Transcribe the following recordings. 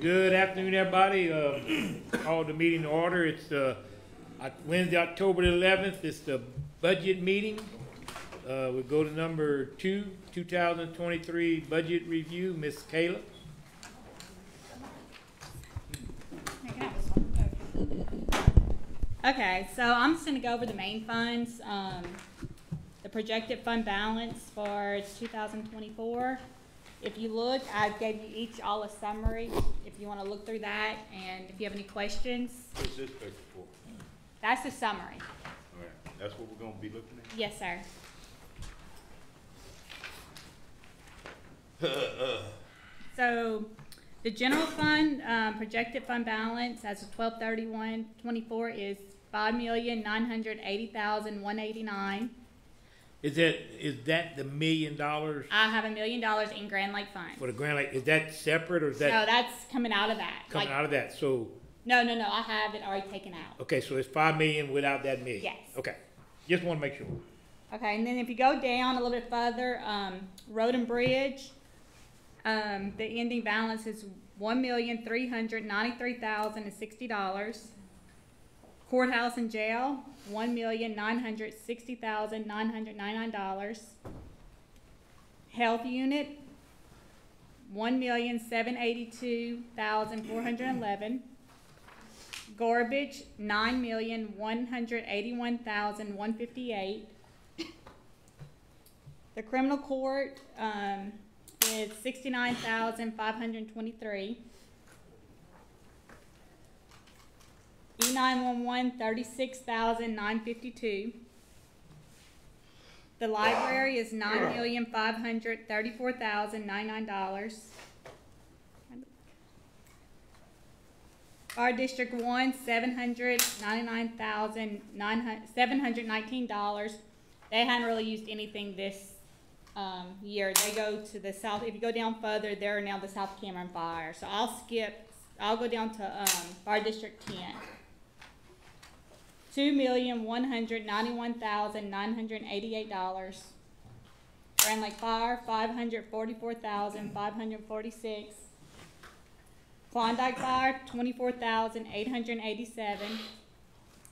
Good afternoon, everybody. Call the meeting to order. It's Wednesday, October the 11th. It's the budget meeting. We go to number 2023 budget review. Miss Kayla. Okay, so I'm just going to go over the main funds, the projected fund balance for 2024. If you look, I gave you each all a summary if you want to look through that, and if you have any questions. What's this paper for? That's the summary. All right, that's what we're gonna be looking at? Yes, sir. So the general fund projected fund balance as of 12/31/24 is $5,980,189. Is that the $1 million I have $1 million in Grand Lake Fund. for the Grand Lake? Is that separate or is that No, that's coming out of that. coming out of that? So No, I have it already taken out. okay, so it's $5 million without that $1 million. Yes. Okay, just want to make sure. Okay, and then if you go down a little bit further, Road and Bridge, the ending balance is $1,393,060. Courthouse and Jail, $1,960,999. Health Unit, $1,782,411. Garbage, $9,181,158. The Criminal Court is $69,523. E911, $36,952. The library is $9,534,099. Fire District 1, $719,719. They hadn't really used anything this year. They go to the south. If you go down further, they're now the South Cameron Fire. So I'll go down to Fire District 10. $2,191,988. Grand Lake Fire, $544,546. Klondike Fire, $24,887.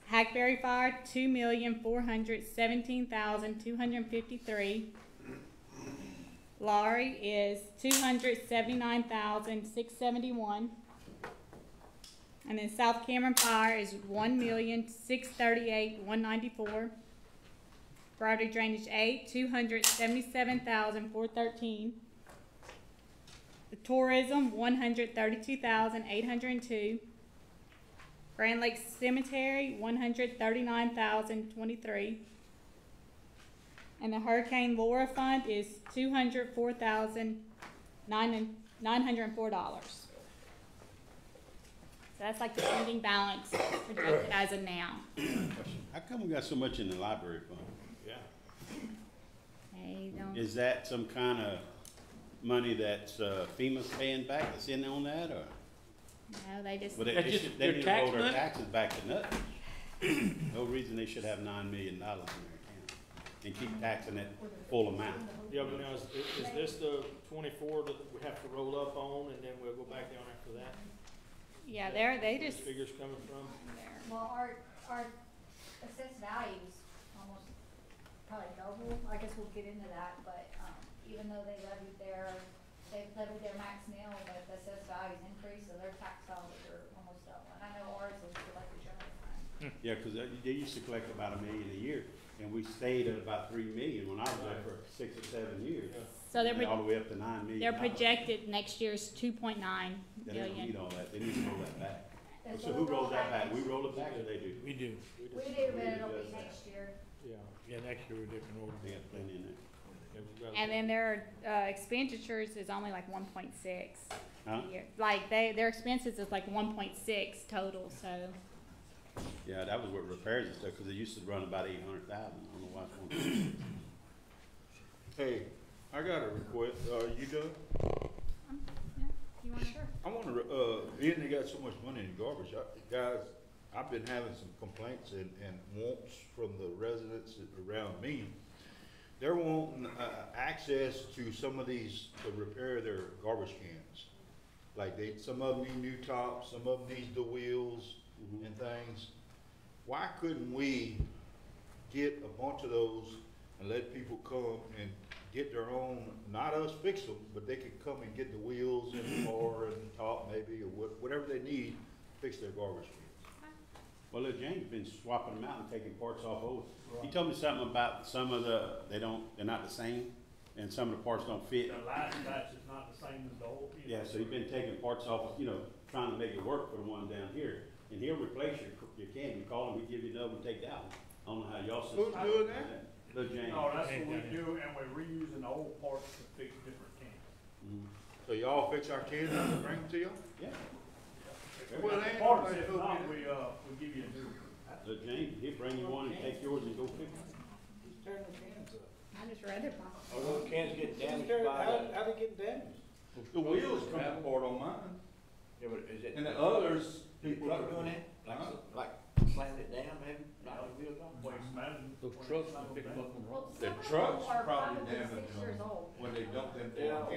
Hackberry Fire, $2,417,253. Laurie is $279,671. And then South Cameron Fire is $1,638,194. Priority Drainage 8, $277,413. The Tourism, $132,802. Grand Lake Cemetery, $139,023. And the Hurricane Laura Fund is $204,904. So that's like the ending balance projected as of now. How come we got so much in the library fund? Yeah. They don't. Is that some kind of money that's FEMA's paying back that's in on that, or? No, they just. Well, That's just they their need to tax roll their money? taxes back to nothing. No reason they should have $9 million in their account and keep taxing it full amount. Yeah, but now, is this the 24 that we have to roll up on, and then we'll go back down after that? Yeah, they just. Where's figures coming from? Well, our assessed values almost probably double. I guess we'll get into that, but, even though they levied their max mill, but the assessed values increased, so their tax dollars are almost double. And I know ours is like the general fund. Yeah, because they used to collect about $1 million a year, and we stayed at about $3 million when I was there for 6 or 7 years. So they're And all the way up to $9 million. they're projected next year's 2.9 They don't need million. all that, they need to roll that back. And So who rolls that back? We roll it back or they do? We do. We do, but it'll be next year. Yeah. Yeah, next year we're different order. They got plenty in there. Yeah, we've got- And then their expenditures is only like 1.6 Huh? a year. Like their expenses is like 1.6 total. So Yeah, that was what repairs and stuff, because they used to run about 800,000. I don't know why it's going. Hey, I got a request, you done? yeah, you want to? Sure. I wanna, being they got so much money in garbage, guys, I've been having some complaints and wants from the residents around me. They're wanting, access to some of these to repair their garbage cans. like some of them need new tops, some of them need the wheels Mhm. and things. Why couldn't we get a bunch of those and let people come and get their own, not us fix them, but they could come and get the wheels and the car and the top maybe, or whatever they need, fix their garbage cans. Well, look, James been swapping them out and taking parts off over. He told me something about some of they're not the same, and some of the parts don't fit. The last batch is not the same as the old. Yeah, so he's been taking parts off, trying to make it work for the one down here. And he'll replace your can, you call him, we give you another one, take that one. I don't know how y'all. Who's doing that? Lil James. No, that's what we do, and we're reusing the old parts to fix different cans. Mhm. So y'all fix our cans and bring them to y'all? Yeah. Well, they ain't Parts, nobody if told me not, that. we give you a new one. Lil James, he'll bring you one and take yours and go fix it. I just read it. Are those cans getting damaged by the? How they get damaged? The wheels come apart on mine. Yeah, but is it? And the others, Is the people. truck doing that? Like slammed it down, maybe, knocked the wheels off? Waste management. Those trucks will pick them up and Well, The some of them trucks are probably 5 and damaged 6 years them. old. When they dump them. Yeah,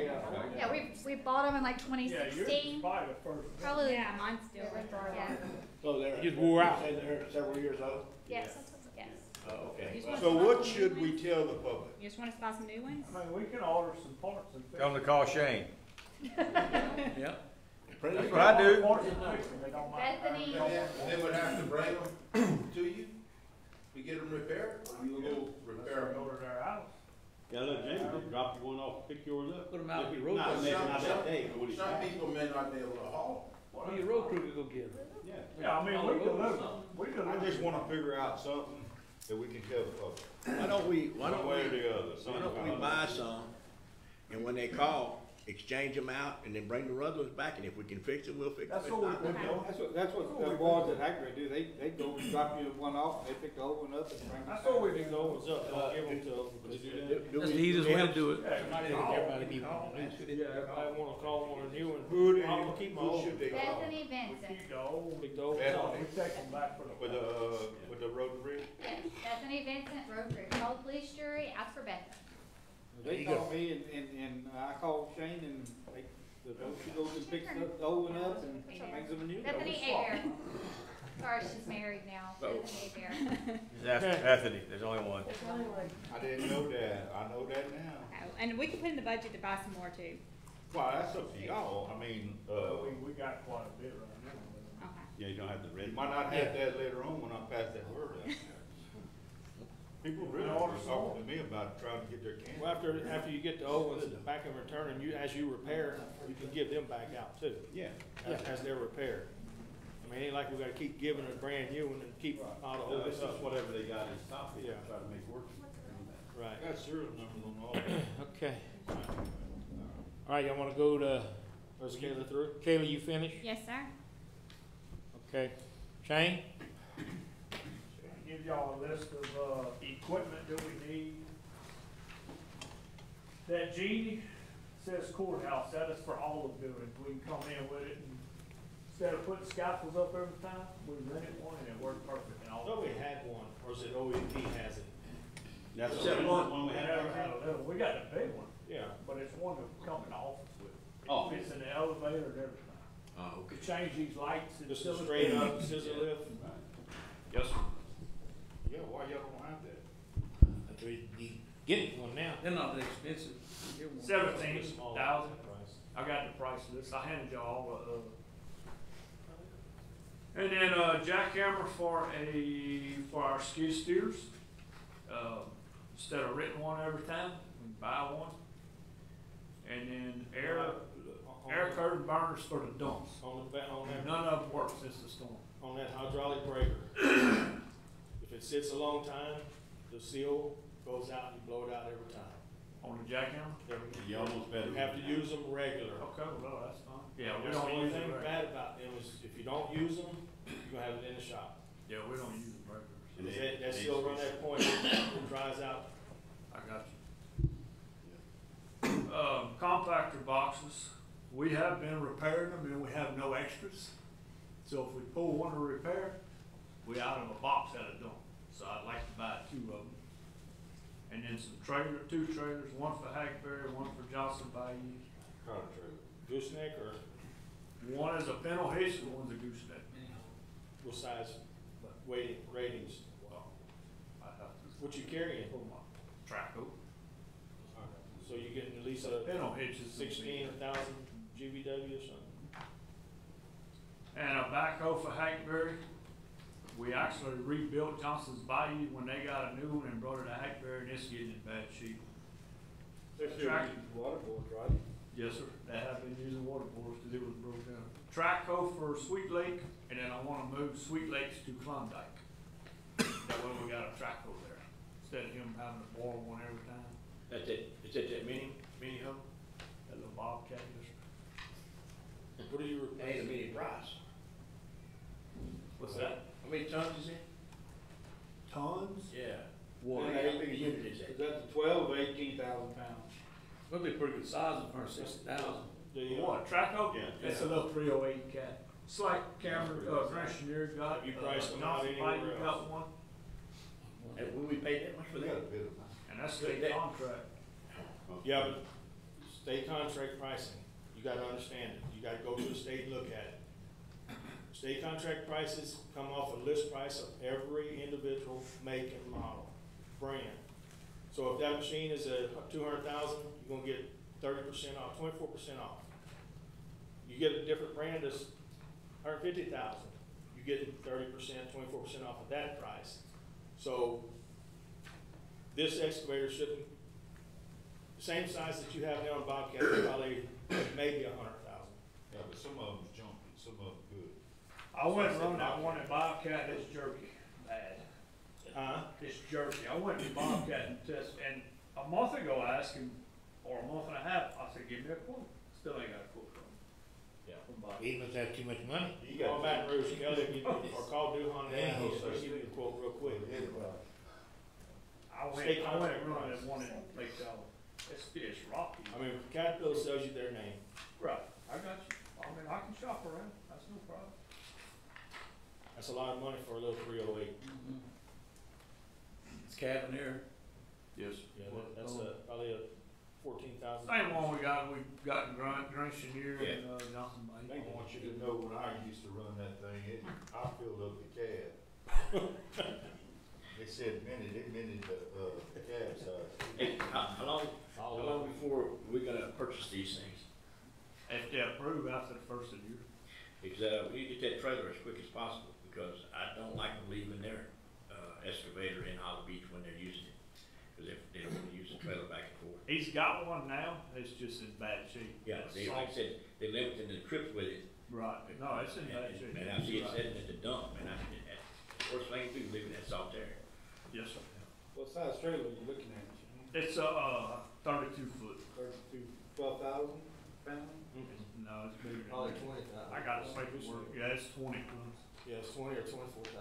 Yeah, we bought them in like Yeah, yours is 2016, probably the first. one. probably. Yeah, mine's still Yeah, retarded. yeah. So they're. It just wore out. You say they're several years old? Yes, yes. Oh, okay. So what should we tell the public? You just want us to buy some new ones? I mean, we can order some parts and fix Tell them them. to call Shane. Yeah. Pretty That's good. what I do. Parts and fix them, they don't mind. Bethany, They would have to bring them to you to get them repaired? Or you will go repair Go to their house. Yeah, look, James, just drop you one off, pick yours up. Put 'em out in the Not, road. maybe not that day, but when it's. people may not be able to haul. Well, your road crew could go get them. Yeah. Yeah, I mean, we deliver, we I deliver. just wanna figure out something that we can tell the public, Why don't we one way or the other. why don't we buy some, and when they call, exchange them out, and then bring the others back, and if we can fix them, we'll fix them. That's If what we not, do. That's what the boys at Hackberry do, they go drop you one off, they pick the old one up and bring it That's back. what we do, those up, don't give them to them. Would you do do- that? do That's we- the easiest way to do it. Yeah, Somebody, everybody be wanting to do Yeah, everybody wanna call one a new one. Who do I'm gonna keep my who old. should they call? Bethany We Vincent. keep the old, we go, Bethany. we take them back for the. With the road and bridge? Yes, Bethany Vincent, road crew. Call the police jury, ask for Bethany. They call me and I call Shane and she goes and picks the old one up and brings them a new one. Bethany Abear. Sorry, she's married now. Bethany Abear. Bethany, there's only one. I didn't know that, I know that now. Oh, and we can put in the budget to buy some more too. Well, that's up to y'all, I mean, We got quite a bit right now. Okay. Yeah, you don't have to you read. might not have that later on when I pass that word out. People really are talking to me about trying to get their cans. Well, after you get the old ones back in return, and as you repair, you can give them back out too, Yeah. as they're repaired. I mean, it ain't like we gotta keep giving a brand new one and keep all the old It's stuff. just whatever they got in stock, they Yeah. try to make work. Right. I got serial numbers on all of them. Okay. All right, y'all wanna go to, Let's get it through. Kayla, you finished? Yes, sir. Okay. Shane? Give y'all a list of, equipment that we need. That Genie says courthouse, that is for all the buildings, we can come in with it, and instead of putting scaffolds up every time, we rented one and it worked perfect. And all. thought we had one, or is it OEP has it? That's Is the that one one- we We had. never had a little, we got the big one, Yeah. but it's one to come in the office with. Oh. It fits in the elevator and everything. Oh, okay. To change these lights and. Just a straight up scissor lift? Yes, sir. Yeah, why y'all don't have that? That's where you get one now. They're not that expensive. 17,000. I got the price of this, I handed y'all, and then, jackhammer for our skid steers. Instead of renting one every time, we buy one. And then air curtain burners for the dumps. On that, None of them work since the storm. on that hydraulic breaker. If it sits a long time, the seal goes out and you blow it out every time. On the jackhammer? You almost better. You have to use them regular. Okay, well, that's fine. Yeah, we That's the don't only use thing it. bad about them is if you don't use them, you're gonna have it in the shop. Yeah, we don't use the breakers. And That seal run that point, it dries out. I got you. Compactor boxes, we have been repairing them and we have no extras. So if we pull one to repair, we out of a box at a dump. So I'd like to buy 2 of them. And then some two trailers, one for Hackberry, one for Johnson Bayou. Kind of trailer. Gooseneck or One is a pintle hitch and one's a gooseneck. What size, ratings? Well, I have to What you carrying? pull my track over. So you getting at least a Pintle hitch is 16,000 GVW or something? And a backhoe for Hackberry. We actually rebuilt Johnson's Bayou when they got a new one and brought it to Hackberry, and it's getting in bad shape. Track- Water board, right? Yes, sir. They have been using water bores because it was broke down. Track hoe for Sweet Lake, and then I wanna move Sweet Lakes to Klondike. That way we got a track hoe there, instead of him having to borrow one every time. That's it, is that that mini hoe? That little Bobcat, yes, sir. What are you That ain't a replacing? mini price. What's that? How many tons is it? Tons? Yeah. One. How big a unit is Is that? that the 12 or 18,000 pounds? That'd be a pretty good size at 160,000. What, track hoe? Yeah. It's a little 308 cat. It's like Cameron, Grand Chenier got, You priced them out Johnson anywhere Bayou else? got one, And will we pay that much for We got a that? bit of that. and that's state That- contract. Yeah, but state contract pricing, you gotta understand it, you gotta go to the state and look at it. State contract prices come off a list price of every individual make and model, brand. So if that machine is a 200,000, you're gonna get 30% off, 24% off. You get a different brand that's 150,000, you get 30%, 24% off of that price. So this excavator shouldn't, the same size that you have now on Bobcat, is probably maybe 100,000. Yeah, but some of them's jumpy, some of them good. I went and run that one at Bobcat, it's jerky, bad. It's jerky. I went to Bobcat and test, and a month ago I asked him, or a month and a half, I said, give me a quote. Still ain't got a quote from him. Yeah. From Bobcat. He must have too much money. You Call got Baton Rouge Kelly, or call Duhon, Yeah. and he'll give you a quote real quick. I State went contract and run price. that one in Lake Talbot. It's rocky. I mean, Caterpillar sells you their name. Right, I got you. I mean, I can shop around, that's no problem. That's a lot of money for a little 308. It's Cavalier. Yes. Yeah, that's probably a 14,000. Same one we got in Grand Chenier and, Johnson They Bayou. want you to know when I used to run that thing, I filled up the cab. They said they minted the cab size. Hey, how long before we gonna purchase these things? If they approve after the first of the year. Because, we get that trailer as quick as possible, because I don't like them leaving their, excavator in Hollow Beach when they're using it. Because they don't wanna use the trailer back and forth. He's got one now, it's just in bad shape. Yeah, they, like I said, they limited the trips with it. Right, no, it's in bad shape. And I see it sitting at the dump, and that's the worst thing to do, leaving that salt there. Yes, sir. What size trailer are you looking at? It's a 32 foot. 32, 12,000 pounds? No, it's bigger. than Probably that. 20,000. I got to make it work. Yeah, it's 20 tons. Yeah, it's 20 or 24,000.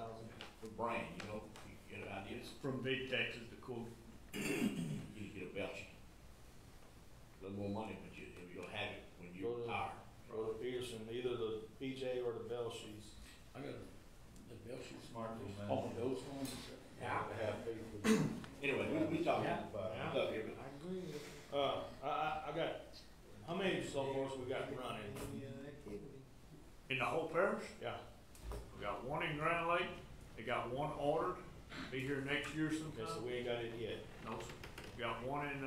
For brand, you know, you get an idea, It's from Big Texas to Cool. you get a Belch. A little more money, but you'll have it when you Go to- retire. Go to Peterson, either the BJ or the Bell Shoes. I got the Bell Shoe Smart little man. All of those ones. Yeah. I have faith with you. Anyway, we talking Yeah. about Yeah. stuff here, but agree. I got, how many slow bores we got running? In the whole parish, Yeah. we got one in Grand Lake. They got one ordered. Be here next year Okay, sometime. so we ain't got it yet. No, sir. We got one in,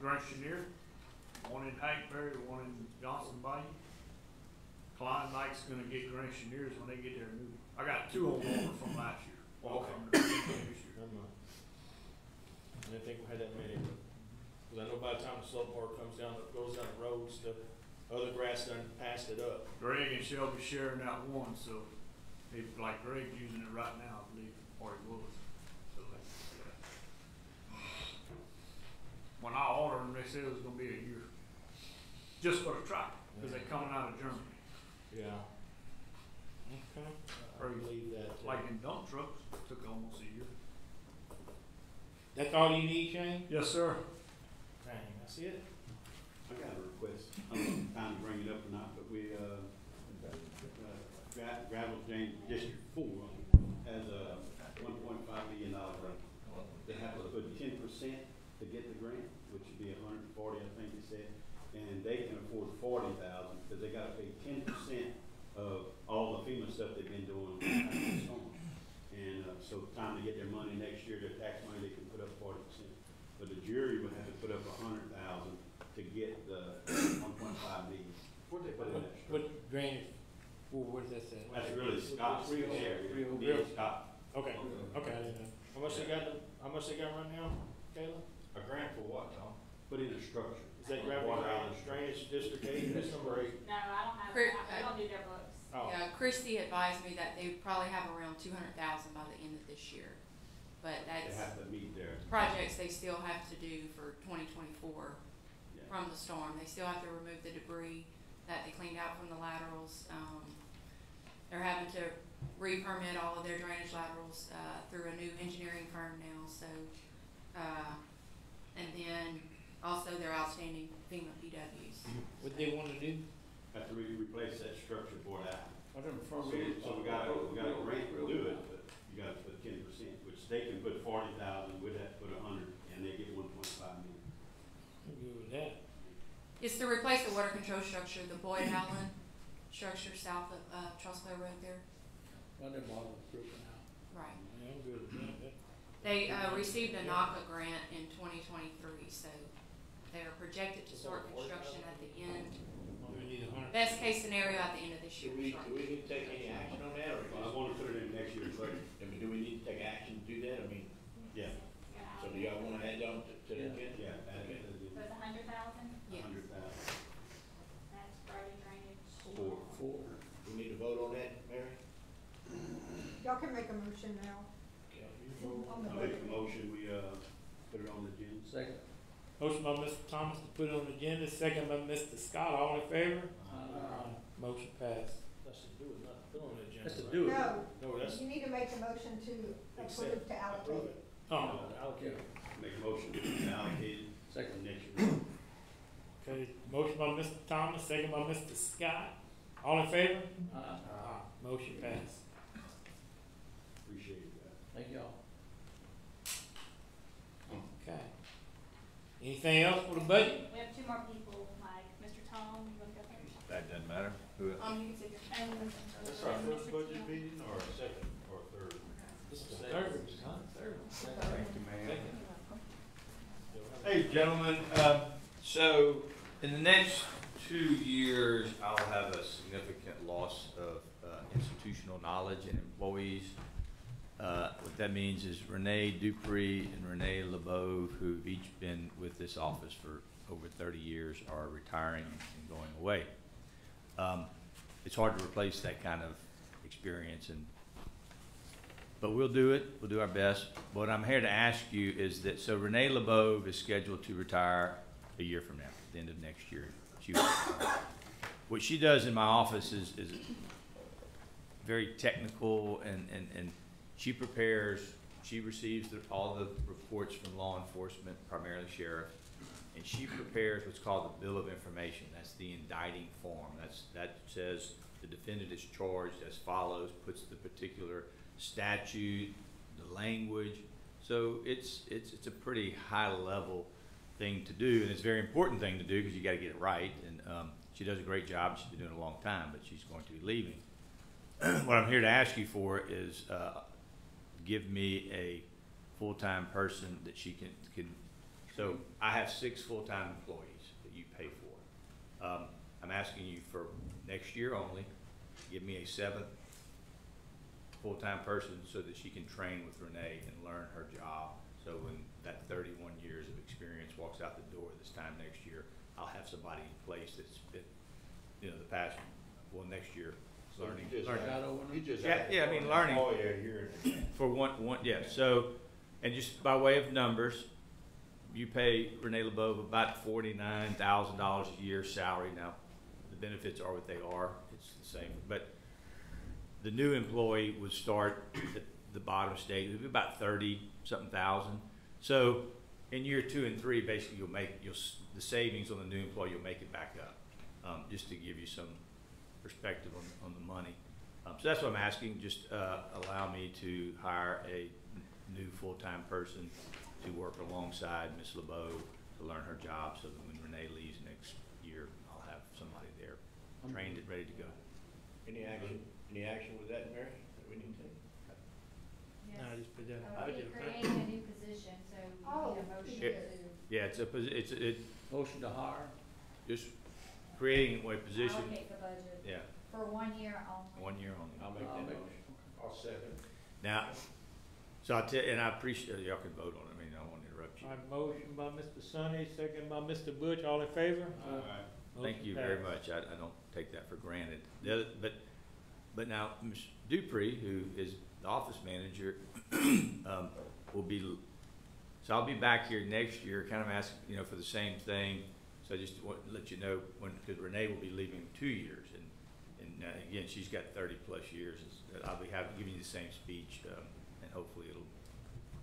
Grand Chenier, one in Hackberry, one in Johnson Bayou. Klondike's gonna get Grand Cheniers when they get their new. I got two on order from last year. Okay. From the beginning of this year. Never mind. I didn't think we had that many, because I know by the time the slow bar comes down, goes down the roads, the other grass done passed it up. Greg and Shelby sharing that one, so they, like Greg's using it right now, I believe, or he was. So yeah. When I ordered them, they said it was gonna be a year. Just for the truck, cause they coming out of Germany. Yeah. Okay. I Crazy. believe that. Like in dump trucks, took almost a year. That's all you need, Shane? Yes, sir. Dang, that's it? I got a request, I don't know if time to bring it up or not, but we, Gravel James District 4 has a $1.5 million grant. They have to put 10% to get the grant, which would be 140, I think you said. and they can afford 40,000, because they gotta pay 10% of all the FEMA stuff they've been doing after the storm. And, so time to get their money next year, their tax money, they can put up 40%. But the jury would have to put up 100,000 to get the 1.5 million. Where'd they put it in that structure? What drainage, where's that at? That's really Scott's Rio- area. Rio- Me and Scott. Okay, okay, I didn't know. How much they got right now, Kayla? A grant for what, Tom? Put in a structure. Is that Gravity Island Drainage District 8, that's number 8? No, I don't have, Crit- I don't do their books. Oh. Yeah, Christie advised me that they would probably have around 200,000 by the end of this year. But They that's have to meet their. projects they still have to do for 2024 Yeah. from the storm. They still have to remove the debris that they cleaned out from the laterals. They're having to re-permit all of their drainage laterals, through a new engineering firm now, so, and then also their outstanding FEMA PWs. What they wanna do? Have to replace that structure for that. I didn't So, so we got a grant to do it, but you gotta put 10%, which they can put 40,000, we'd have to put 100, and they get 1.5 million. I'm good with that. It's to replace the water control structure, the Boyd Howland structure south of, Charles Clay Road there. I didn't bother with broken out. Right. Yeah, I'm good with that. They, received a NACA grant in 2023, so they are projected to start construction at the end, We need 100. best case scenario at the end of this Do year. we, start. do we need to take any action on that, or Well, I wanna put it in next year's budget. I mean, do we need to take action to do that? I mean, Yeah, so do y'all wanna add on to the agenda? yeah, add it So it's 100,000, Yes. 100,000. that's Brody drainage. Four. We need to vote on that, Mary? Y'all can make a motion now. Okay. On the I make budget. a motion, we, put it on the agenda. Second. Motion by Mr. Thomas to put it on the agenda, second by Mr. Scott, all in favor? Motion passed. That's to do with nothing, put on the agenda. That's to right? do it. No, No, that's you need to make a motion to approve to allocate. approve it. Oh, Allocate. Make a motion to allocate it Second. next year. okay, motion by Mr. Thomas, second by Mr. Scott, all in favor? Motion passed. Appreciate that. Thank y'all. Okay. Anything else for the budget? We have two more people, Mike, Mr. Tom, you wanna go first? That doesn't matter. Who? You can sit here. And This our first budget meeting or second or third? This is the Third. Third. Thank you, man. Hey, gentlemen, so in the next 2 years, I'll have a significant loss of institutional knowledge and employees. What that means is Renee Dupree and Renee LeBeau, who've each been with this office for over 30 years, are retiring and going away. It's hard to replace that kind of experience, but we'll do it. We'll do our best. What I'm here to ask you is that, so Renee LeBeau is scheduled to retire a year from now, at the end of next year. What she does in my office is very technical, and she prepares, she receives all the reports from law enforcement, primarily sheriff, and she prepares what's called the bill of information. That's the indicting form. That says the defendant is charged as follows, puts the particular statute, the language. So it's a pretty high level thing to do, and it's a very important thing to do because you got to get it right. And she does a great job. She's been doing it a long time, but she's going to be leaving. What I'm here to ask you for is give me a full-time person that she can. So I have 6 full-time employees that you pay for. I'm asking you for next year only, give me a 7th full-time person so that she can train with Renee and learn her job. So when that 31 years of experience walks out the door this time next year, I'll have somebody in place that's been, the past, next year, learning. Yeah, I mean, learning. Oh, yeah, here. For one, yeah, so, and just by way of numbers, you pay Renee LeBeau about $49,000 a year salary. Now, the benefits are what they are. It's the same. But the new employee would start at the bottom stage. It would be about 30-something thousand. So in year 2 and 3, basically, the savings on the new employee, you'll make it back up, just to give you some perspective on the money. So that's what I'm asking. Just allow me to hire a new full-time person to work alongside Ms. LeBeau to learn her job, so that when Renee leaves year, I'll have somebody there trained and ready to go. Any action with that, Mary, that we need to take? Yes. No, just put that. We're creating a new position, so we need a motion Yeah. to Yeah, it's Motion to hire. just creating a position, allocate the budget yeah, for 1 year only. 1 year only. I'll make that motion. I'll second. Now, so and I appreciate, y'all can vote on it, I mean, I don't want to interrupt you. All right, motion by Mr. Sonny, second by Mr. Butch, all in favor? Thank Motion you very passed. much. I don't take that for granted. The other, but now, Ms. Dupree, who is the office manager, will be, so I'll be back here next year, kind of asking, for the same thing. So I just want to let you know because Renee will be leaving in 2 years, and again, she's got 30+ years. I'll be giving you the same speech, and hopefully it'll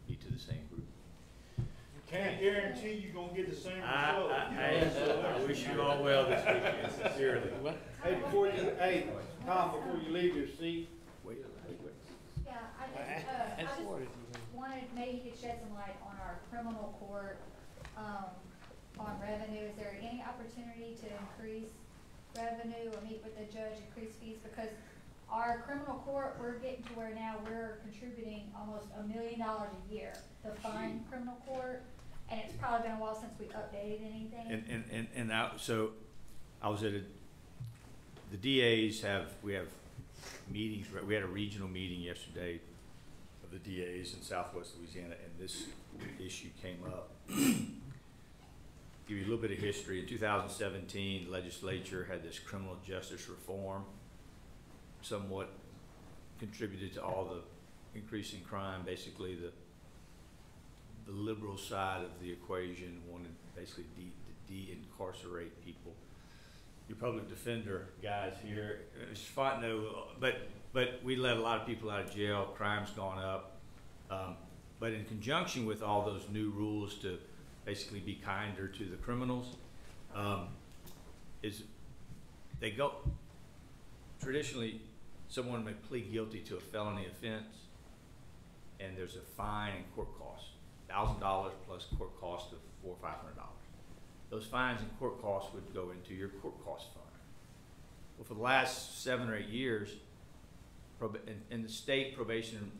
be to the same group. Can't guarantee you're gonna get the same result. I wish you all well this weekend, sincerely. Hey, Tom, before you leave your seat, Wait. Yeah, I just wanted, maybe you could shed some light on our criminal court, on revenue. Is there any opportunity to increase revenue or meet with the judge, increase fees? Because our criminal court, we're getting to where now we're contributing almost $1 million a year to fund criminal court. And it's probably been a while since we updated anything. And now, so I was at the DAs we have meetings, we had a regional meeting yesterday of the DAs in Southwest Louisiana, and this issue came up. Give you a little bit of history. In 2017, the legislature had this criminal justice reform, somewhat contributed to all the increase in crime. Basically, the liberal side of the equation wanted basically to de-incarcerate people. Your public defender guys here, but we let a lot of people out of jail. Crime's gone up, but in conjunction with all those new rules to basically be kinder to the criminals, is they go traditionally someone may plead guilty to a felony offense, and there's a fine and court costs. $1,000 plus court cost of $400 or $500. Those fines and court costs would go into your court cost fund. Well, for the last 7 or 8 years, and the state probation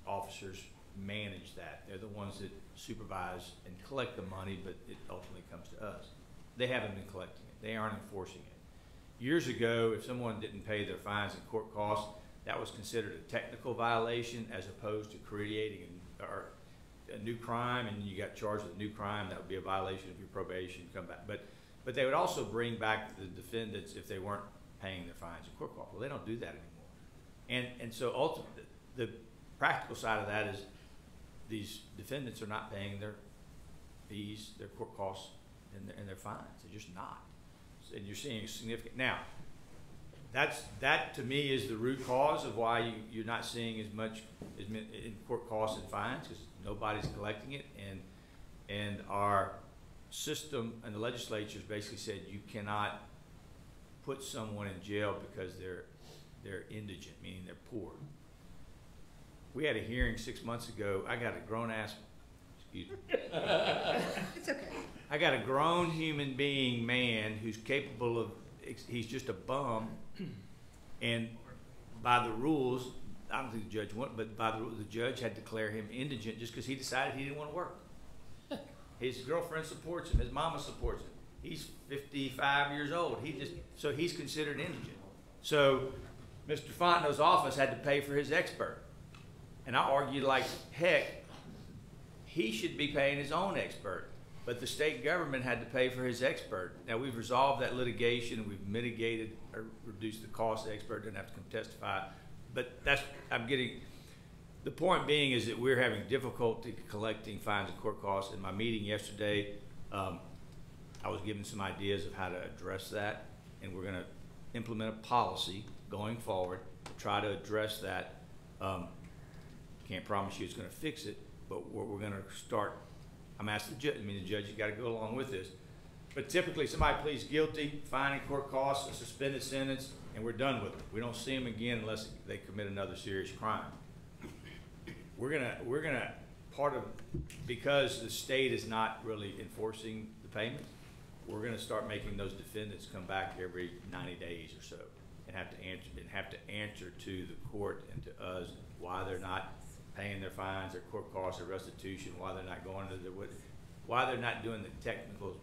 officers manage that. They're the ones that supervise and collect the money, but it ultimately comes to us. They haven't been collecting it. They aren't enforcing it. Years ago, if someone didn't pay their fines and court costs, that was considered a technical violation as opposed to creating a new crime, and you got charged with a new crime. That would be a violation of your probation. Come back, but they would also bring back the defendants if they weren't paying their fines and court costs. Well, they don't do that anymore, and so ultimately, the practical side of that is these defendants are not paying their fees, their court costs, and their fines. They're just not, and you're seeing a significant now. That to me is the root cause of why you're not seeing as much in court costs and fines, because nobody's collecting it, and our system and the legislature's basically said you cannot put someone in jail because they're indigent, meaning they're poor. We had a hearing 6 months ago. I got a grown ass, excuse me. It's okay. I got a grown human being man who's capable of, he's just a bum, and by the rules, I don't think the judge wanted, but by the rules, the judge had to declare him indigent just because he decided he didn't want to work. His girlfriend supports him. His mama supports him. He's 55 years old. So he's considered indigent. So Mr. Fontenot's office had to pay for his expert. And I argued like heck, he should be paying his own expert. But the state government had to pay for his expert. Now, we've resolved that litigation. We've mitigated or reduced the cost. The expert didn't have to come testify. But the point being is that we're having difficulty collecting fines and court costs. In my meeting yesterday, I was given some ideas of how to address that. And we're going to implement a policy going forward to try to address that. Can't promise you it's going to fix it, but we're going to start. I'm asking the judge. I mean, the judge has got to go along with this. But typically, somebody pleads guilty, fine and court costs, a suspended sentence, and we're done with it. We don't see them again unless they commit another serious crime. We're gonna because the state is not really enforcing the payments. we're gonna start making those defendants come back every 90 days or so and have to answer to the court and to us why they're not paying their fines, their court costs, their restitution, why they're not going to why they're not doing the technical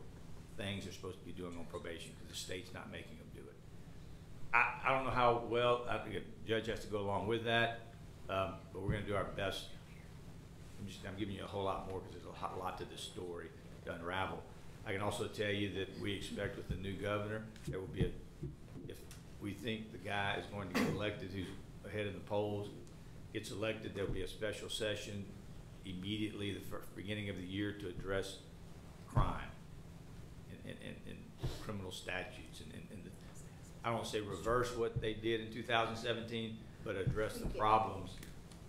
things they're supposed to be doing on probation because the state's not making them do it. I don't know how well, I think a judge has to go along with that, but we're gonna do our best. I'm giving you a whole lot more because there's a lot to this story to unravel. I can also tell you that we expect with the new governor, there will be if we think the guy is going to get elected who's ahead in the polls, gets elected, there'll be a special session immediately the beginning of the year to address crime and criminal statutes and I don't want to say reverse what they did in 2017, but address the problems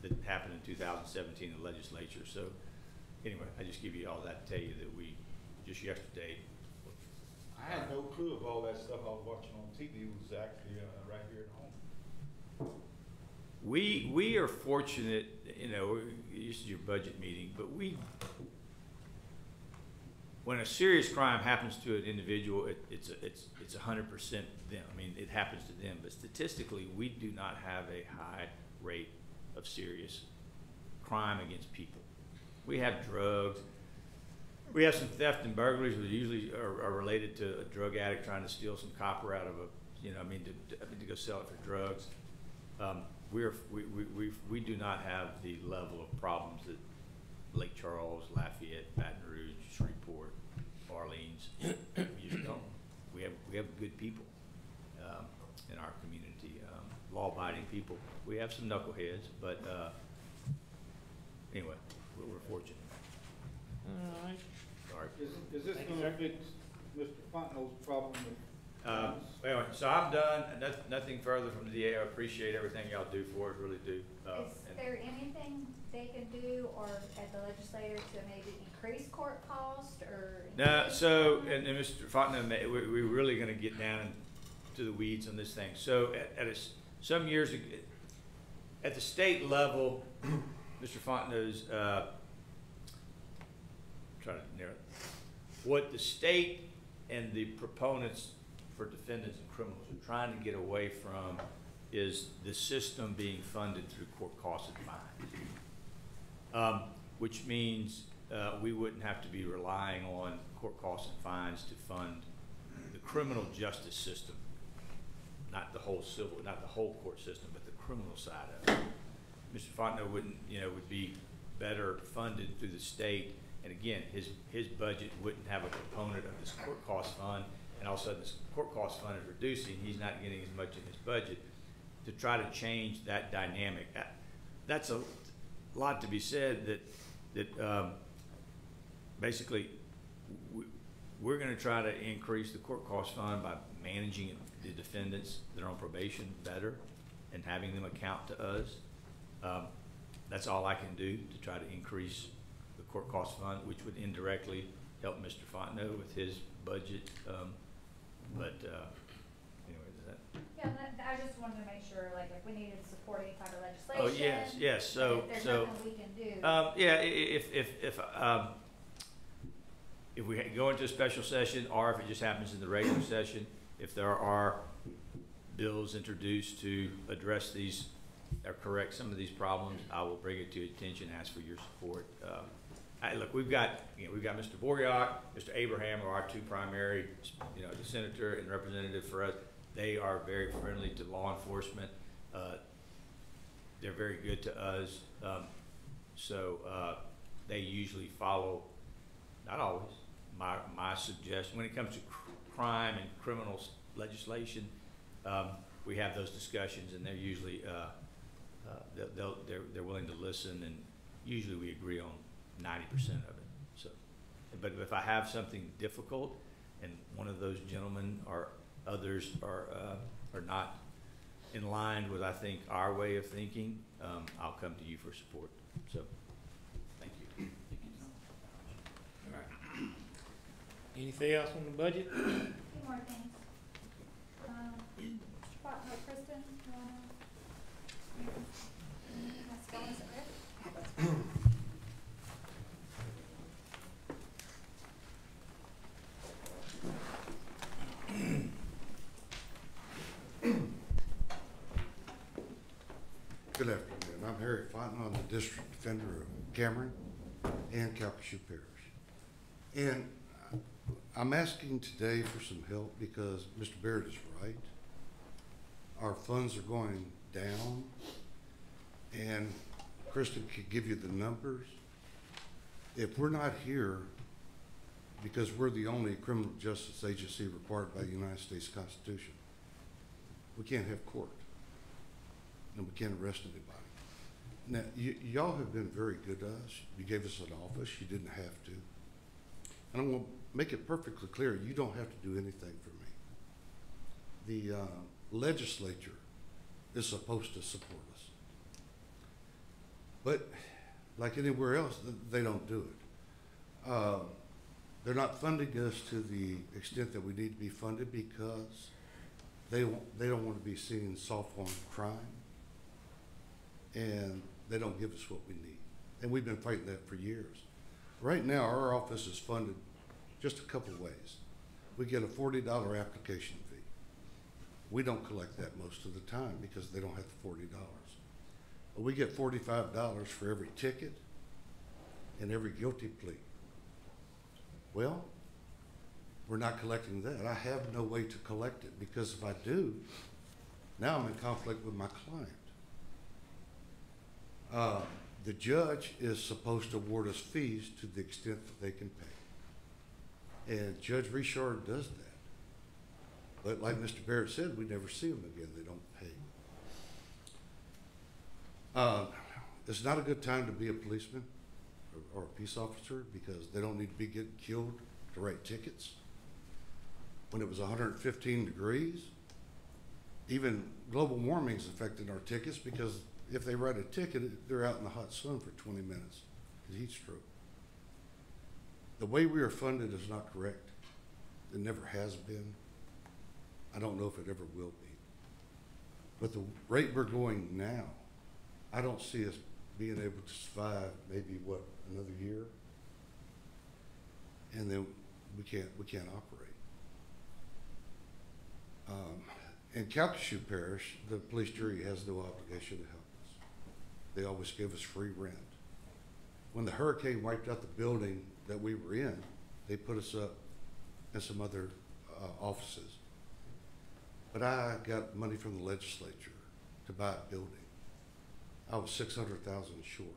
that happened in 2017 in the legislature. So anyway, I just give you all that to tell you that we just yesterday. I had no clue of all that stuff I was watching on TV was actually right here at home. We are fortunate, you know, this is your budget meeting, but when a serious crime happens to an individual, it's 100% them. I mean, it happens to them, but statistically, we do not have a high rate of serious crime against people. We have drugs. We have some theft and burglaries, which usually are related to a drug addict trying to steal some copper out of a, to go sell it for drugs. We do not have the level of problems that Lake Charles, Lafayette, Baton Rouge, Shreveport, Orleans. We just don't. We have good people in our community, law-abiding people. We have some knuckleheads, but anyway, we're fortunate. All right. Sorry. Is this gonna fix Mr. Fontenot's problem with? Anyway, so I'm done. Nothing further from the DA. I appreciate everything y'all do for us, really do. Is there anything they can do or at the legislature to maybe increase court cost or? No, so, and Mr. Fontenot, we're really gonna get down to the weeds on this thing. So some years ago, at the state level, Mr. Fontenot's, trying to narrow it. What the state and the proponents for defendants and criminals are trying to get away from is the system being funded through court costs and fines, which means we wouldn't have to be relying on court costs and fines to fund the criminal justice system, not the whole court system, but the criminal side of it. Mr. Fontenot would be better funded through the state. And again, his budget wouldn't have a component of this court cost fund, and all of a sudden this court cost fund is reducing. He's not getting as much in his budget to try to change that dynamic. That's a lot to be said. That basically we're going to try to increase the court cost fund by managing the defendants that are on probation better and having them account to us. That's all I can do to try to increase court cost fund, which would indirectly help Mr. Fontenot with his budget. Anyway, is that? Yeah, I just wanted to make sure, like, if we needed to support any type of legislation. Oh, yes. So, if there's nothing we can do. Yeah, if we go into a special session, or if it just happens in the regular session, if there are bills introduced to address these or correct some of these problems, I will bring it to your attention, ask for your support. Look, we've got Mr. Boryak, Mr. Abraham are our two primary, the senator and representative for us. They are very friendly to law enforcement. They're very good to us. They usually follow, not always, my suggestion. When it comes to crime and criminal legislation, we have those discussions, and they're usually they're willing to listen, and usually we agree on 90% of it. So, but if I have something difficult, and one of those gentlemen or others are not in line with, I think, our way of thinking, I'll come to you for support. So, thank you. All right. Anything else on the budget? A few more things. Kristen, you wanna? Let's go, is it good? Eric Fonten. I'm the district defender of Cameron and Calcasieu Parish. And I'm asking today for some help because Mr. Barrett is right. Our funds are going down, and Kristen could give you the numbers. If we're not here because we're the only criminal justice agency required by the United States Constitution, we can't have court, and we can't arrest anybody. Now, y'all have been very good to us. You gave us an office. You didn't have to. And I'm going to make it perfectly clear, you don't have to do anything for me. The legislature is supposed to support us. But like anywhere else, they don't do it. They're not funding us to the extent that we need to be funded because they don't want to be seen soft on crime, and they don't give us what we need. And we've been fighting that for years. Right now, our office is funded just a couple ways. We get a $40 application fee. We don't collect that most of the time because they don't have the $40. But we get $45 for every ticket and every guilty plea. Well, we're not collecting that. I have no way to collect it because if I do, now I'm in conflict with my client. The judge is supposed to award us fees to the extent that they can pay. And Judge Richard does that. But like Mr. Barrett said, we never see them again. They don't pay. It's not a good time to be a policeman or a peace officer because they don't need to be getting killed to write tickets. When it was 115 degrees, even global warming's affecting our tickets because if they write a ticket, they're out in the hot sun for 20 minutes. It's heat stroke. The way we are funded is not correct. It never has been. I don't know if it ever will be. But the rate we're going now, I don't see us being able to survive maybe, what, another year? And then we can't operate. In Calcasieu Parish, the police jury has no obligation to help us. They always give us free rent. When the hurricane wiped out the building that we were in, they put us up in some other offices. But I got money from the legislature to buy a building. I was $600,000 short.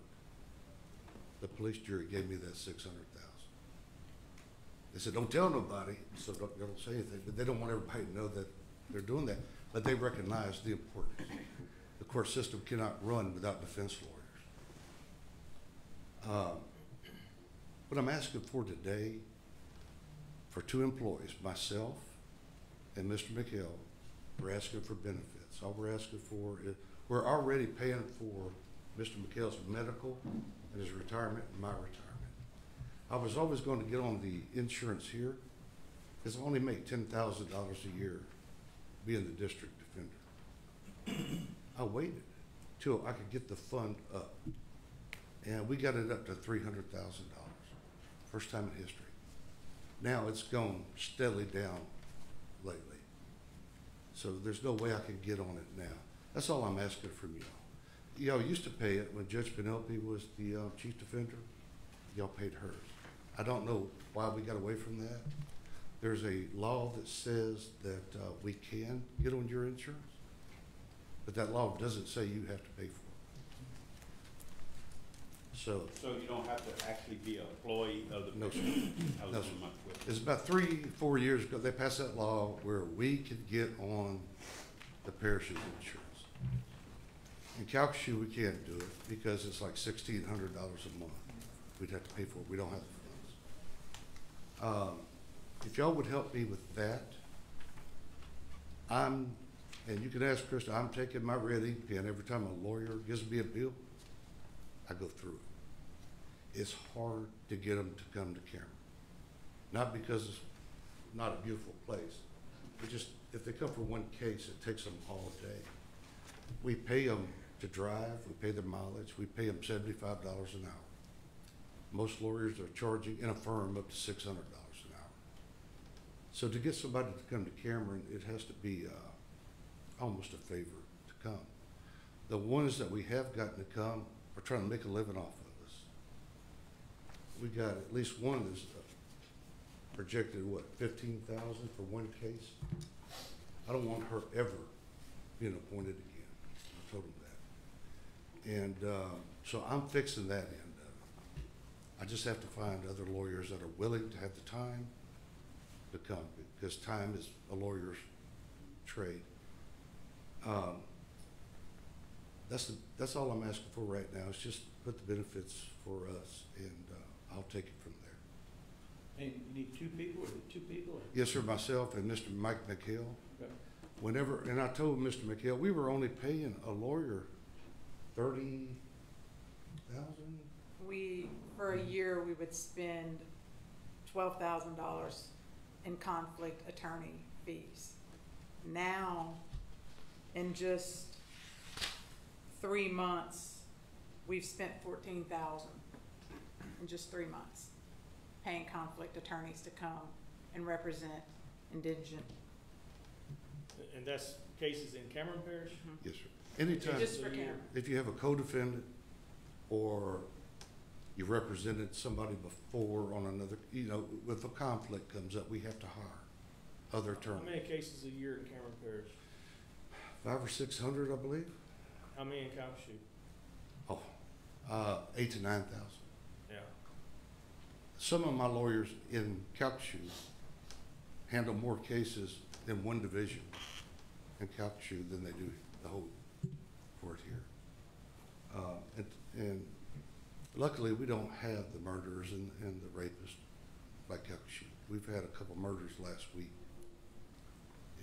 The police jury gave me that $600,000. They said, don't tell nobody, so don't say anything. But they don't want everybody to know that they're doing that. But they recognize the importance. The court system cannot run without defense lawyers. What I'm asking for today, for two employees, myself and Mr. McHale, we're asking for benefits. All we're asking for is, we're already paying for Mr. McHale's medical and his retirement and my retirement. I was always going to get on the insurance here because I only make $10,000 a year being the district defender. I waited till I could get the fund up, and we got it up to $300,000, first time in history. Now it's gone steadily down lately. So there's no way I can get on it now. That's all I'm asking from y'all. Y'all used to pay it when Judge Penelope was the chief defender. Y'all paid hers. I don't know why we got away from that. There's a law that says that we can get on your insurance, but that law doesn't say you have to pay for it. So you don't have to actually be an employee of the. No, sir. No, sir. It's about 3-4 years ago, they passed that law where we could get on the parish's insurance. In Calcasieu, we can't do it because it's like $1,600 a month. We'd have to pay for it. We don't have the funds. If y'all would help me with that, and you can ask Krista, I'm taking my red ink pen every time a lawyer gives me a bill, I go through it. It's hard to get them to come to Cameron. Not because it's not a beautiful place, but just if they come for one case, it takes them all day. We pay them to drive, we pay their mileage, we pay them $75 an hour. Most lawyers are charging in a firm up to $600 an hour. So to get somebody to come to Cameron, it has to be almost a favor to come. the ones that we have gotten to come are trying to make a living off of us. We got at least one that's projected, what, 15,000 for one case? I don't want her ever being appointed again. I told him that. And so I'm fixing that end of it. I just have to find other lawyers that are willing to have the time to come, because time is a lawyer's trade. That's all I'm asking for right now, is just put the benefits for us, and I'll take it from there. And you need two people, or two people? Or? Yes, sir, myself and Mr. Mike McHale. Okay. Whenever, and I told Mr. McHale, we were only paying a lawyer $30,000. For a year, we would spend $12,000 in conflict attorney fees. Now, in just 3 months, we've spent $14,000 in just 3 months, paying conflict attorneys to come and represent indigent. And that's cases in Cameron Parish? Yes, sir. Anytime, Just for Cameron. if you have a co-defendant or you represented somebody before on another, if a conflict comes up, we have to hire other How attorneys. many cases a year in Cameron Parish? 500 or 600, I believe. How many in Calcasieu? 8,000 to 9,000. Yeah. Some of my lawyers in Calcasieu handle more cases in one division in Calcasieu than they do the whole court here. And luckily, we don't have the murderers and the rapists like Calcasieu. We've had a couple murders last week.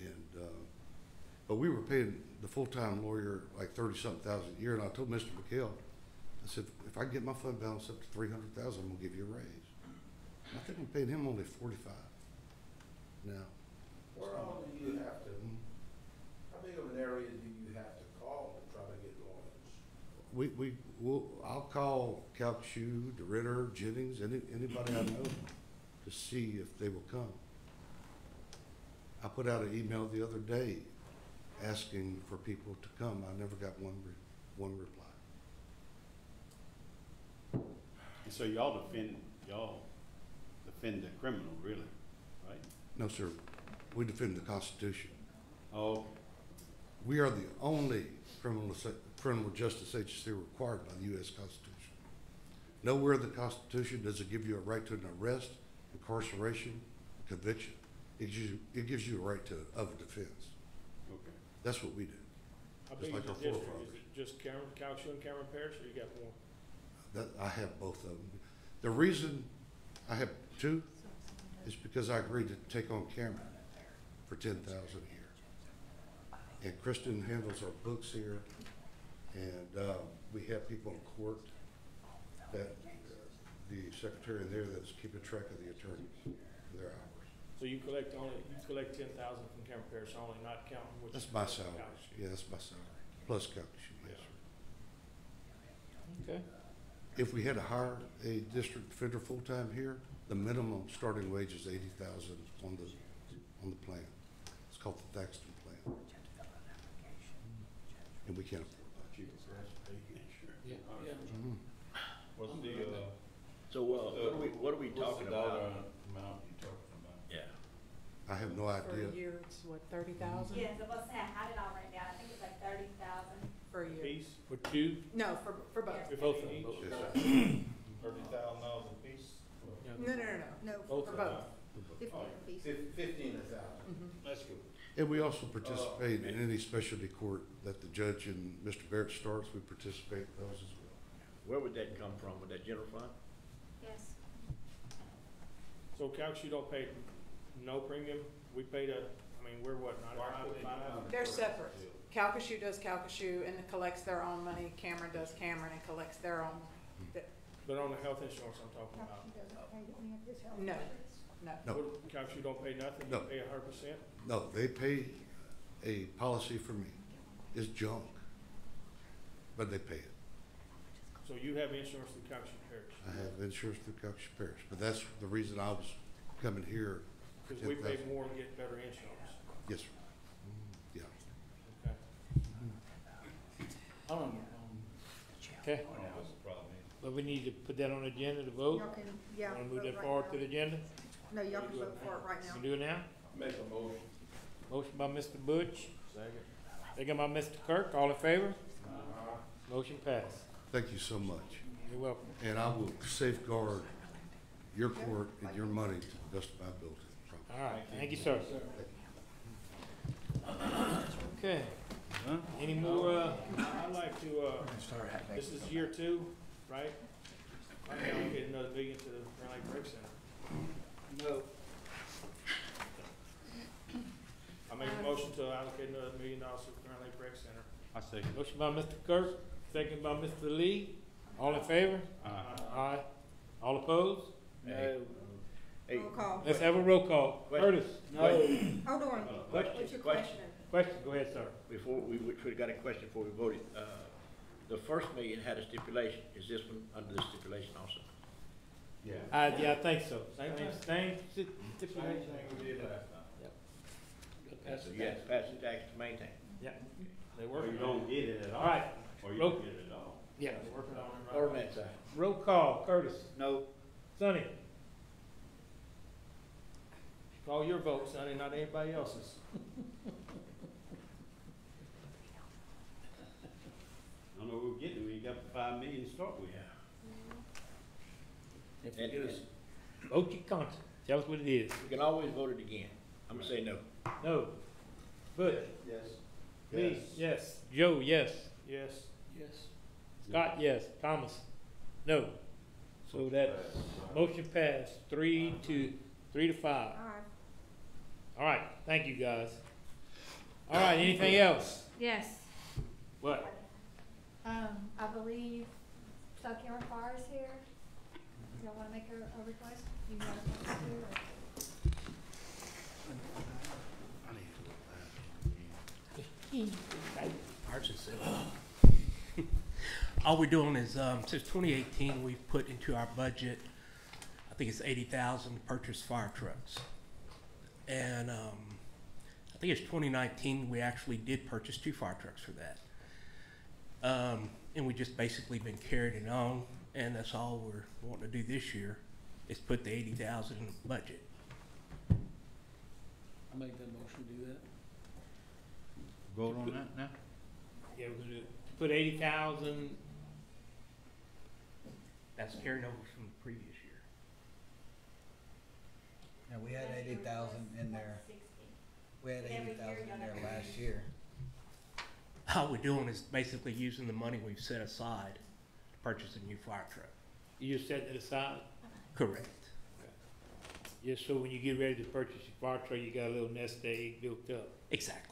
And, but we were paying the full-time lawyer like 30-something thousand a year, and I told Mr. McHale, I said, if I can get my fund balance up to 300,000, I'm gonna give you a raise. I think I'm paying him only 45 now. Where all do you have to, how big of an area do you have to call to try to get lawyers? I'll call Calcasieu, DeRitter, Jennings, anybody I know to see if they will come. I put out an email the other day asking for people to come. I never got one reply. And so y'all defend the criminal, really, right? No, sir. We defend the Constitution. Oh, We are the only criminal justice agency required by the U.S. Constitution. Nowhere in the Constitution does it give you a right to an arrest, incarceration, conviction. It gives you a right of a defense. okay. That's what we do. How Just big like is our the district? forefathers. Is it just Calcasieu and Cameron Parish, or you got more? I have both of them. The reason I have two is because I agreed to take on Cameron for $10,000 a year. And Kristen handles our books here, and we have people in court that the secretary in there that's keeping track of the attorneys, their hours. So you collect 10,000 from Cameron Parish only, not counting what That's you my collect from salary. Calcasieu? Yeah, that's my salary, plus Calcasieu, yes, sir. Okay. If we had to hire a district defender full-time here, the minimum starting wage is $80,000 on the plan. It's called the Thaxton plan. And we can't afford that. Yeah. Yeah. Mhm. What's the, So, what are we talking about? amount you talking about? Yeah. I have no For idea. a year, it's what, 30,000? Yes, I was saying, I had it all written down, I think it's like 30,000. For a year. Piece for two, No, for both. for both of each? Yes. $30,000 a piece? No. No. Both For of both. them. 15 a thousand. Mhm. That's good. And we also participate in any specialty court that the judge and Mr. Barrett starts, we participate in those as well. Where would that come from? Would that general fund? Yes. So Calcasieu don't pay no premium, we pay we're what, 95? They're separate. Calcasieu does Calcasieu and collects their own money. Cameron does Cameron and collects their own. But on the health insurance I'm talking about. No. No. Calcasieu don't pay nothing, No. you pay 100%? No, they pay a policy for me. It's junk, but they pay it. So you have insurance through Calcasieu Parish? I have insurance through Calcasieu Parish, but that's the reason I was coming here. for Because we pay 10,000. more and get better insurance. Yes, sir. Yeah. Okay. Okay, but we need to put that on the agenda to vote. Y'all can, yeah. Wanna move vote that right forward now. to the agenda? No, y'all can vote for it right now. Can do it now? Make a motion. Motion by Mr. Butch. Second by Mr. Kirk, all in favor? Motion passed. Thank you so much. You're welcome. And I will safeguard your court and your money to the best of my ability. All right, thank you, sir. Okay. Any more, I'd like to, this is year 2, right? I'd like to allocate another $1 million to the Grand Lake Rec Center. No. I make a motion to allocate another $1 million to the Grand Lake Rec Center. I second. motion by Mr. Kirk, second by Mr. Lee, all in favor? Aye. All opposed? No. Hey, Roll call. Let's have a roll call. Curtis? No. Hold on. What's your question? Question, go ahead, sir. Before, we got a question before we voted. The first $1 million had a stipulation. Is this one under the stipulation also? Yeah. Yeah, I think so. Same Same thing. stipulation. we did last time. So you have to pass the tax to maintain. Yeah, they Or work. you don't get it at all. All right, Or you Roll- don't get it at all. yeah. Working on it right Or now. that side. Roll call, Curtis. No. Sonny? Call your vote, Sonny, not anybody else's. I don't know what we're getting, we got the $5 million to start with. If And- you get us, Vote your conscience. Tell us what it is. We can always vote it again. I'm gonna say no. No. Butch? Yes. Lee? Yes. Joe, yes. yes. Scott, yes. Thomas? No. So that motion passed, 3 to 5. All right. All right, thank you, guys. All right, anything else? Yes. What? I believe Stockyard Fire is here. Y'all wanna make a request? You guys want to, or? Ours is all we're doing is, since 2018, we've put into our budget, I think it's 80,000 to purchase fire trucks. And I think it's 2019, we actually did purchase 2 fire trucks for that. And we just basically been carrying it on, and that's all we're wanting to do this year, is put the 80,000 in the budget. I make that motion to do that. Vote on that now? Yeah, we're gonna put 80,000. That's carried over from the previous year. Yeah, we had 80,000 in there. We had 80,000 in there last year. All we're doing is basically using the money we've set aside to purchase a new fire truck. You just set it aside? Correct. Just so when you get ready to purchase your fire truck, you got a little nest egg built up. Exactly.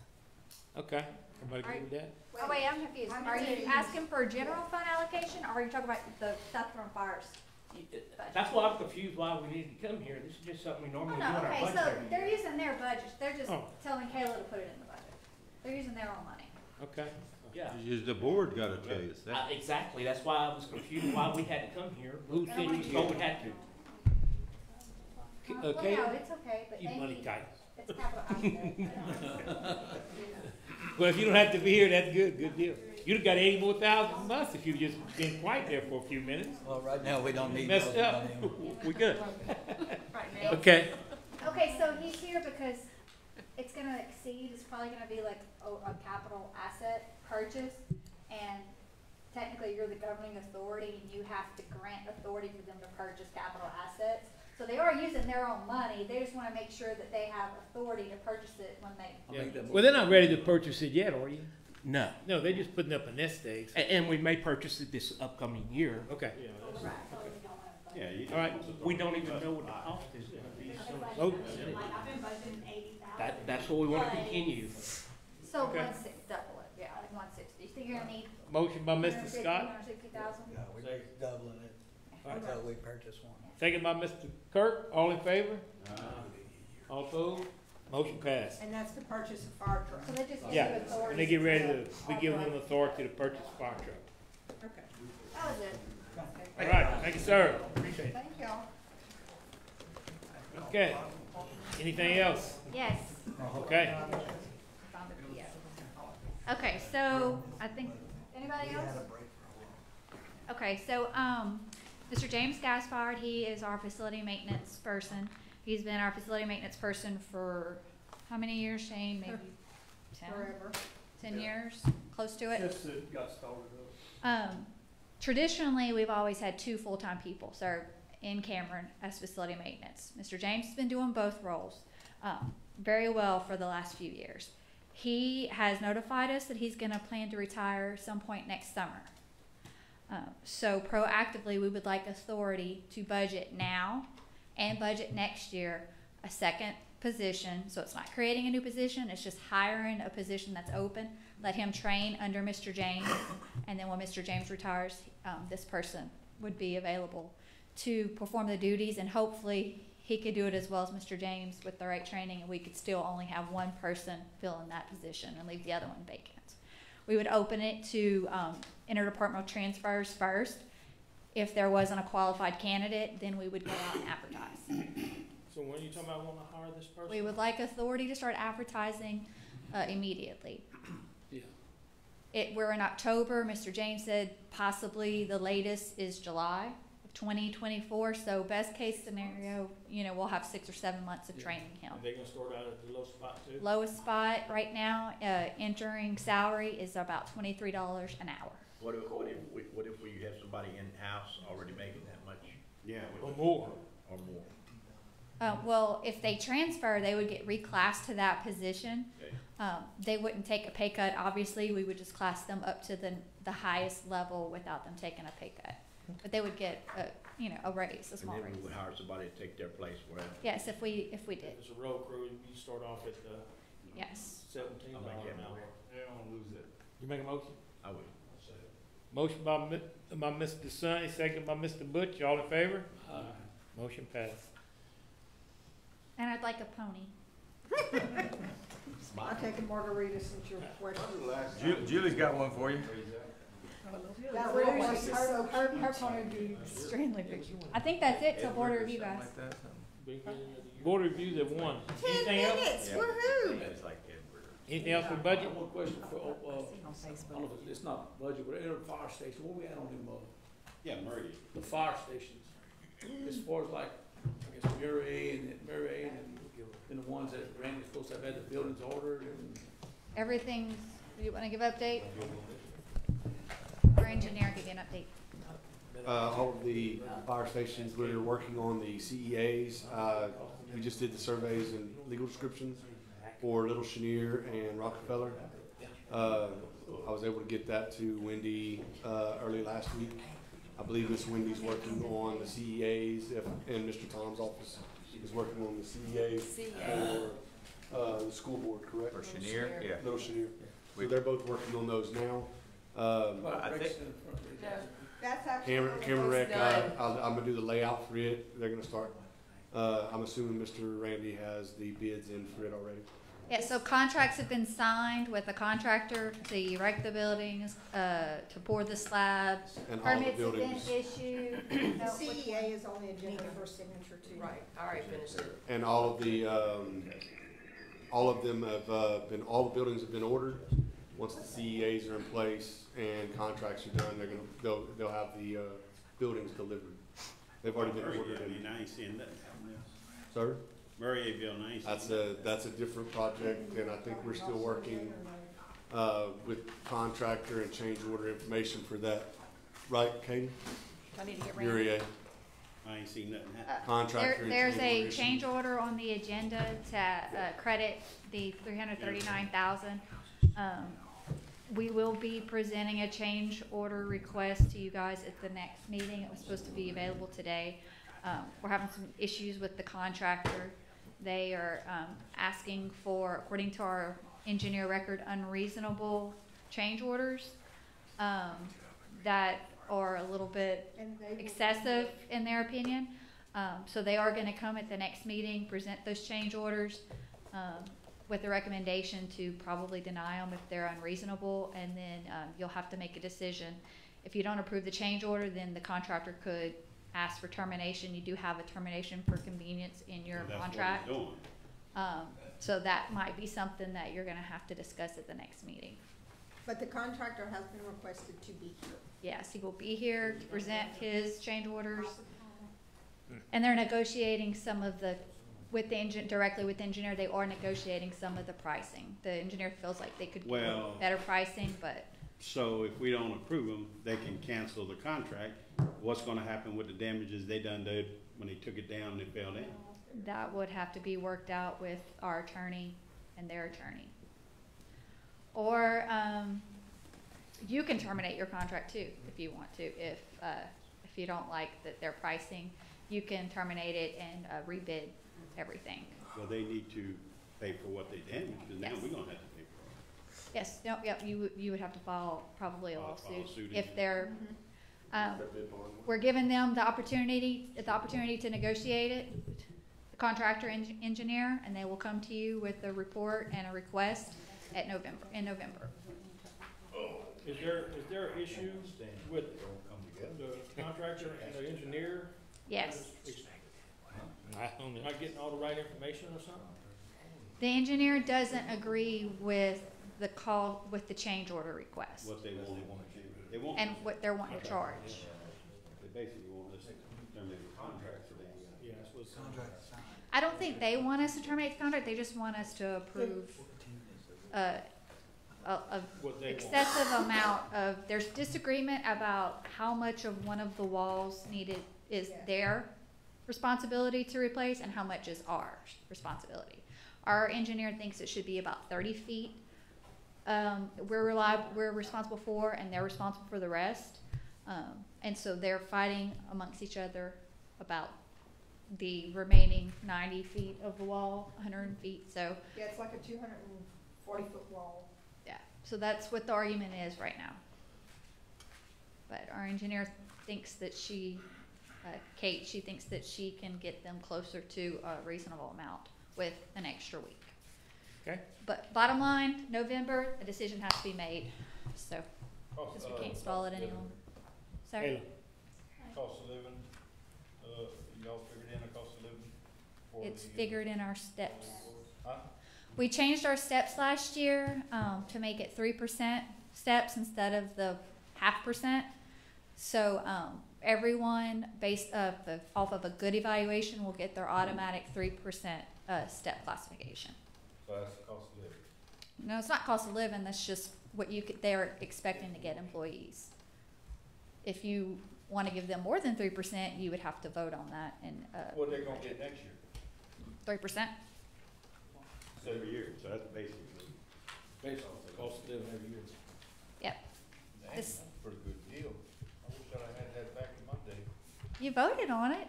Okay, everybody good with that? Oh, wait, I'm confused. Are you asking for general fund allocation, or are you talking about the stuff from fires? That's why I'm confused why we need to come here. This is just something we Oh, normally no, do in our okay, budget so every they're year. using their budget, they're just Oh. telling Kayla to put it in the budget. They're using their own money. Okay. Yeah. The board gotta tell you that. Exactly. That's why I was confused why we had to come here. Who said you told we had to? Well, Okay. no, it's okay, but Keep they money need, tight. it's capital asset. Well, if you don't have to be here, that's good, good deal. You'd have got 80 more thousand from us if you'd just been quiet there for a few minutes. Well, right now, we don't need Messed those up. money. We good. Right now. Okay. Okay, so he's here because it's gonna exceed, it's probably gonna be like a capital asset purchase. And technically, you're the governing authority and you have to grant authority for them to purchase capital assets. So they are using their own money, they just wanna make sure that they have authority to purchase it when they. Yeah. Well, they're not ready to purchase it yet, are you? No. No, they're just putting up a nest egg. And we may purchase it this upcoming year. Okay. Yeah, you All right. We don't even know what the cost is going to be. Oh. That's what we want to continue. So Okay. double it, yeah, like 160, you think you're gonna need? Motion by Mr. Scott, 160,000? Yeah, we're doubling it until we purchase one. second by Mr. Kirk, all in favor? All opposed? Motion passed. And that's to purchase a fire truck. So they just give you Yeah, authority. when they get ready to, we to give them authority to purchase a fire truck. Okay. That was it. All right, thank you, sir. Appreciate it. Thank y'all. Okay. Anything else? Yes. Okay. Okay, so I think Anybody We else? had a break for a while. Okay, so, Mr. James Gaspard, he is our facility maintenance person. He's been our facility maintenance person for how many years, Shane? Maybe 10? Forever. 10 years, close to it? Since it got started up. Traditionally, we've always had 2 full-time people serve in Cameron as facility maintenance. Mr. James has been doing both roles very well for the last few years. He has notified us that he's going to plan to retire some point next summer. So proactively, we would like authority to budget now and budget next year a second position. So it's not creating a new position, it's just hiring a position that's open. Let him train under Mr. James, and then when Mr. James retires, this person would be available to perform the duties, and hopefully he could do it as well as Mr. James with the right training, and we could still only have one person fill in that position and leave the other one vacant. We would open it to interdepartmental transfers first. If there wasn't a qualified candidate, then we would go out and advertise. So when are you talking about wanting to hire this person? We would like authority to start advertising immediately. Yeah. We're in October. Mr. James said possibly the latest is July of 2024. So best case scenario, we'll have 6 or 7 months of training him. Are they gonna start out at the low spot too? Lowest spot right now, entering salary is about $23 an hour. What if we have somebody in-house already making that much? Yeah. Or more. Or more? Well, if they transfer, they would get reclassed to that position. Okay. They wouldn't take a pay cut. Obviously, we would just class them up to the highest level without them taking a pay cut. But they would get a raise, a small And then raise. we would hire somebody to take their place, whatever. Yes, if we did. If it's a road crew, you start off at the Yes. $17 I'll make an that hour. motion. They don't lose it. You make a motion? I would. Motion by Mr. Sonny, second by Mr. Butch, all in favor? Motion passed. And I'd like a pony. I take a margarita since you're questioning. Julie's got one for you. That really was so Her pony would be extremely big. I think that's it till board review, guys. Board reviews have won. 10 Anything else? minutes, woohoo! It's like Edward. Anything else for budget? One question for, I don't know if it's not budget, but in the fire station, where we at on them, Yeah, Murray. the fire stations? As far as like, I guess, Murray and the ones that Randy's supposed to have had the buildings ordered and. Everything's, do you want to give update? Our engineer give you an update. All of the fire stations, we're working on the CEAs. We just did the surveys and legal descriptions for Little Chenier and Rockefeller. I was able to get that to Wendy early last week. I believe Miss Wendy's working on the CEAs, and Mr. Tom's office is working on the CEAs for the school board, correct? For Chenier, yeah. Little Chenier. So they're both working on those now. I think, That's actually. Cameron Rec, I'm gonna do the layout for it. They're gonna start, I'm assuming Mr. Randy has the bids in for it already. Yeah, so contracts have been signed with the contractor to erect the buildings, to pour the slabs. And all the Permits have been buildings. issued. The CEA is on the agenda for signature too. Right, all right, finished it. And all of them have been, all the buildings have been ordered. Once the CEAs are in place and contracts are done, they'll have the buildings delivered. They've already been ordered. I mean, I ain't seeing nothing happening else. Sir? Murrayville, I ain't seeing That's a different project, and I think we're still working with contractor and change order information for that. Right, Katie? I need to get Uriah, I ain't seen nothing happen. contractor and There's change a order change issue. order on the agenda to credit the $339,000. We will be presenting a change order request to you guys at the next meeting. It was supposed to be available today. We're having some issues with the contractor. They are asking for, according to our engineer record, unreasonable change orders that are a little bit excessive in their opinion. So they are going to come at the next meeting, present those change orders with a recommendation to probably deny them if they're unreasonable, and then you'll have to make a decision. If you don't approve the change order, then the contractor could ask for termination. You do have a termination for convenience in your contract. That's what we're doing. So that might be something that you're going to have to discuss at the next meeting. But the contractor has been requested to be here. Yes, he will be here to present his change orders. And they're negotiating some of the, with the directly with the engineer, they are negotiating some of the pricing. The engineer feels like they could Well- get better pricing, but So if we don't approve them, they can cancel the contract. What's gonna happen with the damages they done did when they took it down and it fell down? that would have to be worked out with our attorney and their attorney. Or, you can terminate your contract too, if you want to. If you don't like their pricing, you can terminate it and rebid everything. Well, they need to pay for what they damaged, because now Yes. we're gonna have to pay for it. Yes, no, yep, you would have to file probably a File a lawsuit suit if again. they're, we're giving them the opportunity to negotiate it, the contractor engineer, and they will come to you with a report and a request in November. Is there issues with the contractor and the engineer? Yes. Not getting all the right information or something? The engineer doesn't agree with with the change order request What they want, they want. and what they're wanting to charge. They basically want us to terminate the contract, so they, Yeah, that's what's. I don't think they want us to terminate the contract, they just want us to approve a What they want. excessive amount of, there's disagreement about how much of one of the walls is their responsibility to replace and how much is our responsibility. Our engineer thinks it should be about 30 feet. We're responsible for, and they're responsible for the rest. And so they're fighting amongst each other about the remaining 90 feet of the wall, 100 feet, so. Yeah, it's like a 240-foot wall. Yeah, so that's what the argument is right now. But our engineer thinks that Kate, she thinks that she can get them closer to a reasonable amount with an extra week. Okay. But bottom line, November, a decision has to be made, so, because we can't stall it any longer. Sorry? Cost of living, y'all figured in a cost of living? for It's the- figured in our steps. Huh? We changed our steps last year, to make it 3% steps instead of the 0.5%. So, everyone based off of a good evaluation will get their automatic 3% step classification. So that's the cost of living. No, it's not cost of living, that's just what they're expecting to get employees. If you wanna give them more than 3%, you would have to vote on that and, What they gonna get next year? 3%. every year, so that's basically. Based on the cost of living every year. Yep. Dang, This- that's a pretty good deal. I wish I had that back in my day. You voted on it.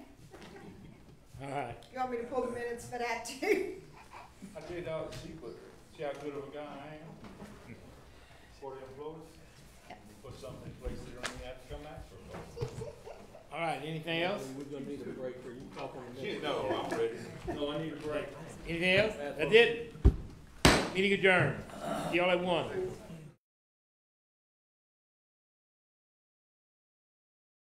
All right. You want me to pull the minutes for that too? I did all see how good of a guy I am. For the employees. Yep. Put something in place they don't even have to come after us. All right, anything else? We're gonna need a break for you talking to me. You know, I'm ready. No, I need a break. Anything else? That's it? Meeting adjourned. See y'all at 1.